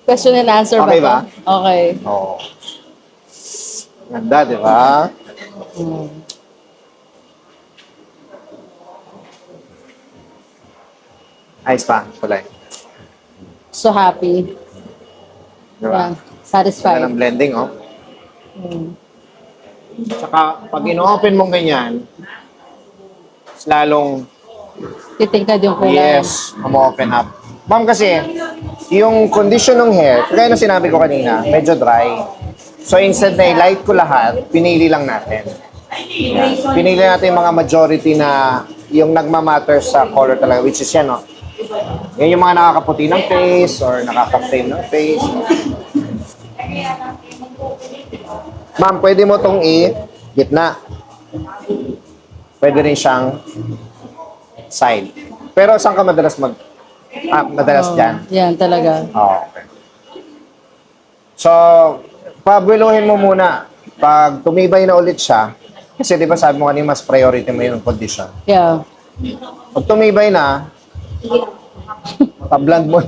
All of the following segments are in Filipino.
Question and answer Okay ba? ba? Okay. Oo. Ganda, di ba? Ayos pa, kulay. So happy. Di ba? Yeah. Ganda Satisfied. ng blending, oh. Mm. Tsaka, pag ino-open mong ganyan, mas lalong, Titingkad yung kulay. yes, umu-open up. Ma'am, kasi, yung condition ng hair, kaya na sinabi ko kanina, medyo dry. So, instead na i-light ko lahat, pinili lang natin. Yan. Pinili natin yung mga majority na yung nagmamatter sa color talaga, which is yan, no? Yan yung mga nakakaputi ng face or nakaka-frame ng face. Ma'am, pwede mo tong i-gitna. Pwede rin siyang side. Pero saan ka madalas madalas dyan? Yan talaga. Oh, okay. So, pabueluhin mo muna. Pag tumibay na ulit siya, kasi di ba sabi mo kanina mas priority mo yung condition. Yeah. Pag tumibay na, pa-blend mo.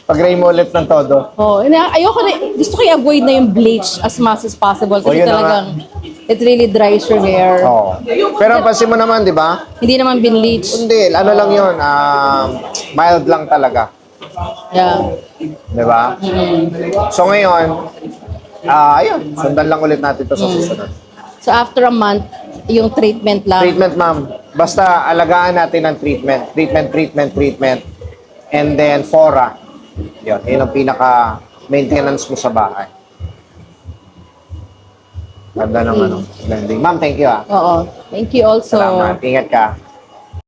Pag-ray mo ulit ng todo. Oh, ayoko na, gusto ko i-avoid na yung bleach as much as possible kasi yun na talagang it really dries your hair. Oh. Pero ang pansin mo naman, di ba? Hindi naman binleach. Hindi, ano lang yun, mild lang talaga. Yeah. Di ba? So ngayon, ayun, sundan lang ulit natin to sa susunod. So after a month, yung treatment lang. Treatment, ma'am. Basta alagaan natin ang treatment. Treatment. And then, fora. Yun ang pinaka-maintenance mo sa bahay. Ganda ng blending. Ma'am, thank you, Oo. Thank you also. Salamat. Ingat ka.